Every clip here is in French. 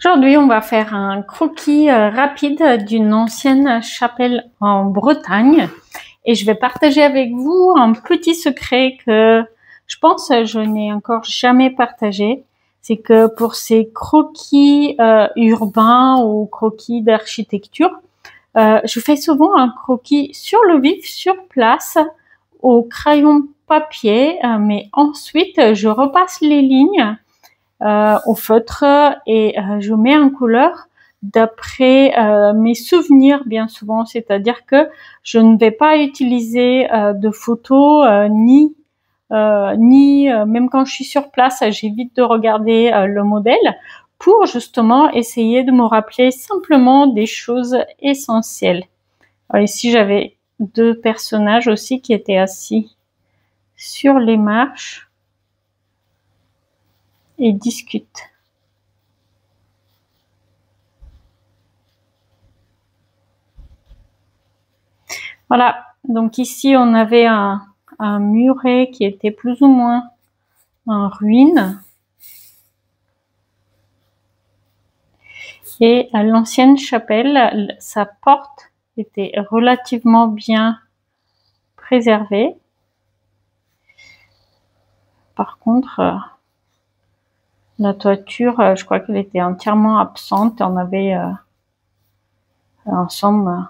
Aujourd'hui, on va faire un croquis rapide d'une ancienne chapelle en Bretagne et je vais partager avec vous un petit secret que je pense je n'ai encore jamais partagé. C'est que pour ces croquis urbains ou croquis d'architecture, je fais souvent un croquis sur le vif, sur place, au crayon papier, mais ensuite je repasse les lignes au feutre et je mets en couleur d'après mes souvenirs bien souvent, c'est-à-dire que je ne vais pas utiliser de photos ni même quand je suis sur place, j'évite de regarder le modèle pour justement essayer de me rappeler simplement des choses essentielles. Alors ici, j'avais deux personnages aussi qui étaient assis sur les marches et discutent. Voilà, donc ici on avait un muret qui était plus ou moins en ruine. Et à l'ancienne chapelle, sa porte était relativement bien préservée. Par contre, la toiture, je crois qu'elle était entièrement absente. On avait en somme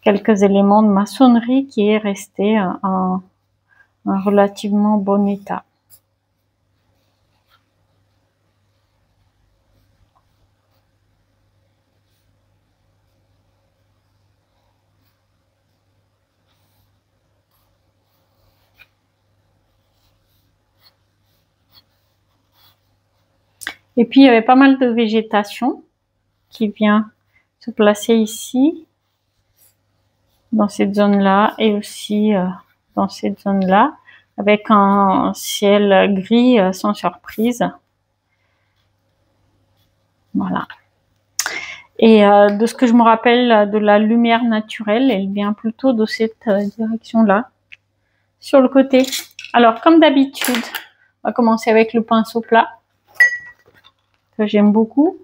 quelques éléments de maçonnerie qui est resté en relativement bon état. Et puis il y avait pas mal de végétation qui vient se placer ici, dans cette zone-là, et aussi dans cette zone-là, avec un ciel gris sans surprise. Voilà. Et de ce que je me rappelle de la lumière naturelle, elle vient plutôt de cette direction-là, sur le côté. Alors, comme d'habitude, on va commencer avec le pinceau plat, que j'aime beaucoup,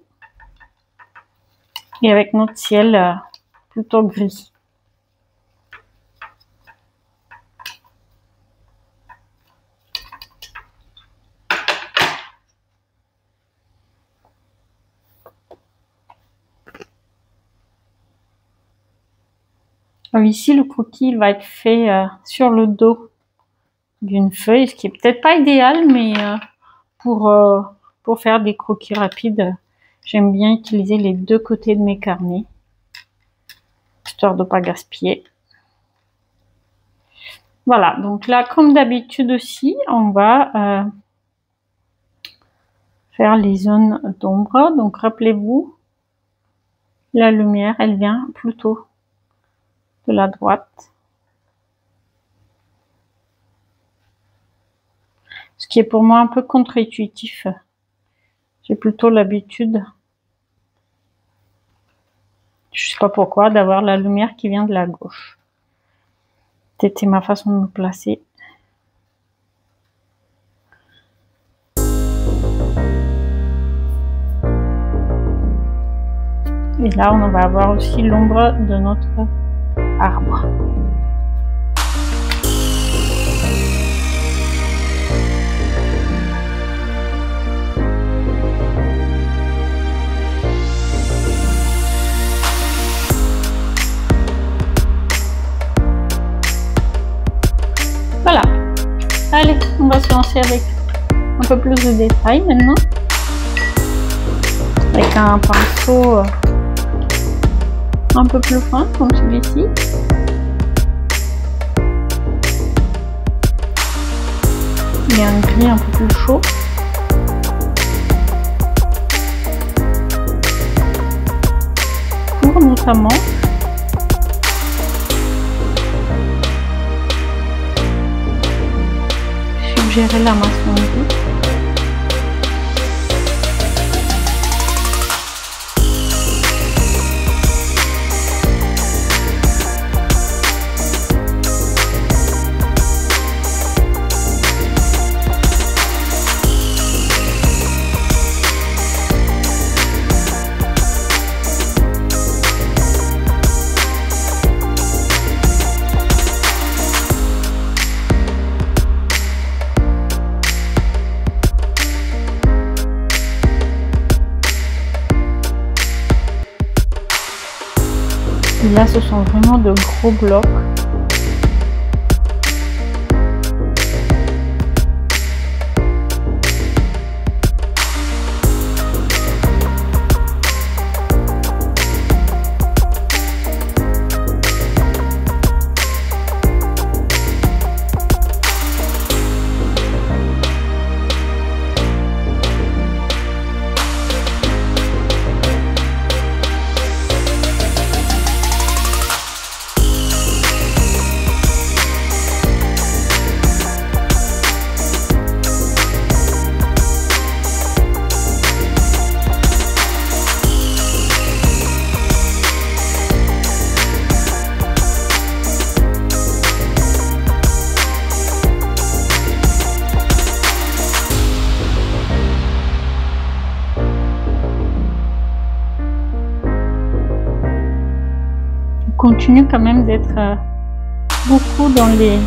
et avec notre ciel plutôt gris. Alors ici, le croquis il va être fait sur le dos d'une feuille, ce qui est peut-être pas idéal, mais pour faire des croquis rapides, j'aime bien utiliser les deux côtés de mes carnets, histoire de pas gaspiller. Voilà, donc là, comme d'habitude aussi, on va faire les zones d'ombre. Donc rappelez-vous, la lumière, elle vient plutôt de la droite. Ce qui est pour moi un peu contre-intuitif. J'ai plutôt l'habitude, je sais pas pourquoi, d'avoir la lumière qui vient de la gauche. C'était ma façon de me placer. Et là, on va avoir aussi l'ombre de notre arbre. Voilà. Allez, on va se lancer avec un peu plus de détails maintenant. Avec un pinceau un peu plus fin, comme celui-ci. Il y a un gris un peu plus chaud. Pour notamment suggérer la maçonnerie. Et là, ce sont vraiment de gros blocs. Continue quand même d'être beaucoup dans les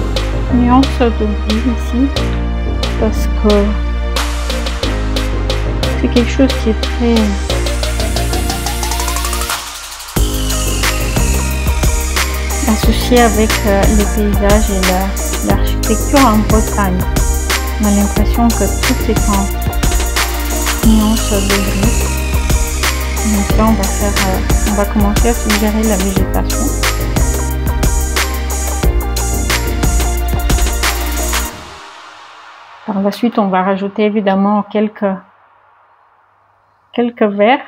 nuances de gris ici parce que c'est quelque chose qui est très associé avec les paysages et l'architecture en Bretagne. On a l'impression que tout est en nuances de gris. Donc là, on va commencer à suggérer la végétation. Par la suite, on va rajouter évidemment quelques verts.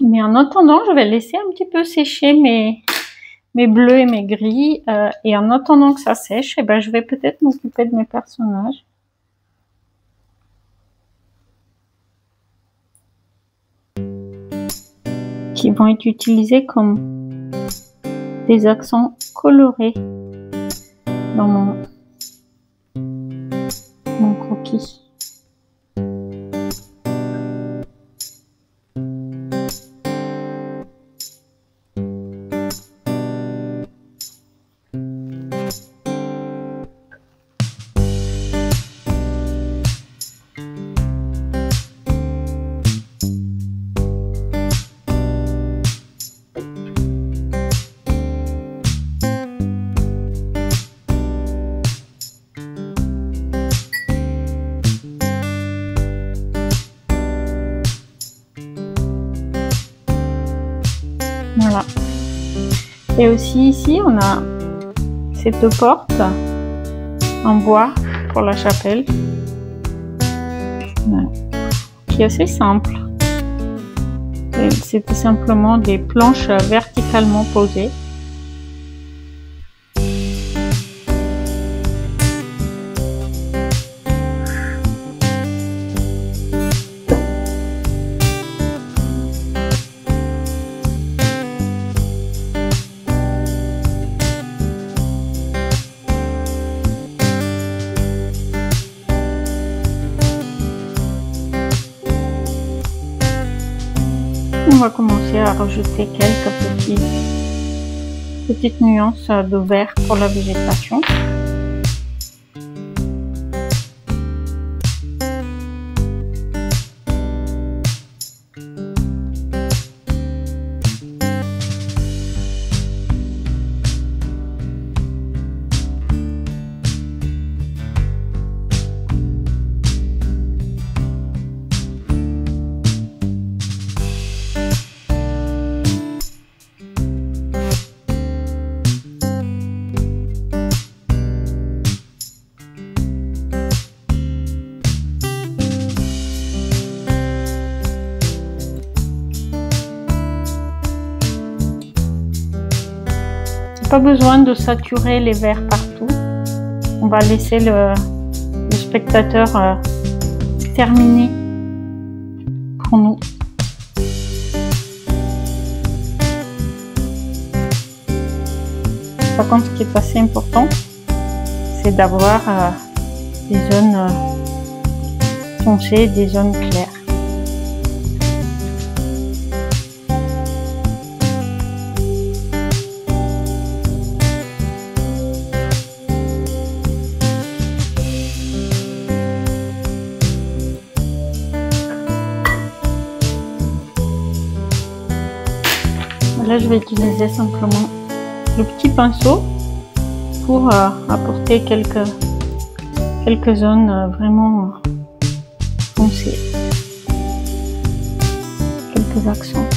Mais en attendant, je vais laisser un petit peu sécher mes bleus et mes gris. Et en attendant que ça sèche, eh ben, je vais peut-être m'occuper de mes personnages. Qui vont être utilisés comme des accents colorés dans mon croquis. Voilà. Et aussi ici, on a cette porte en bois pour la chapelle, voilà, qui est assez simple. C'est tout simplement des planches verticalement posées. On va commencer à rajouter quelques petites nuances de vert pour la végétation. Pas besoin de saturer les verts partout. On va laisser le spectateur terminé pour nous. Par contre, ce qui est assez important, c'est d'avoir des zones foncées, des zones claires. Là, je vais utiliser simplement le petit pinceau pour apporter quelques zones vraiment foncées, quelques accents.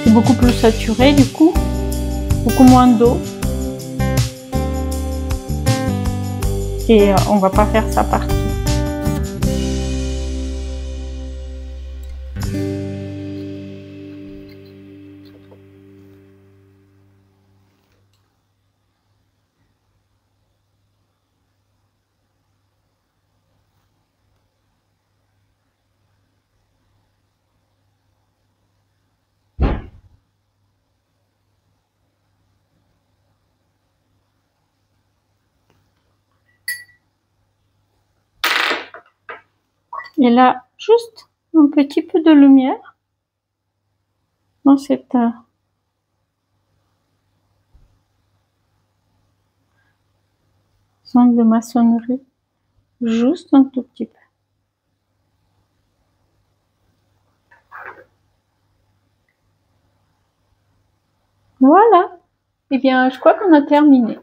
C'est beaucoup plus saturé du coup, beaucoup moins d'eau. Et on va pas faire ça partout. Et là, juste un petit peu de lumière dans cette zone de maçonnerie, juste un tout petit peu. Voilà. Eh bien, je crois qu'on a terminé.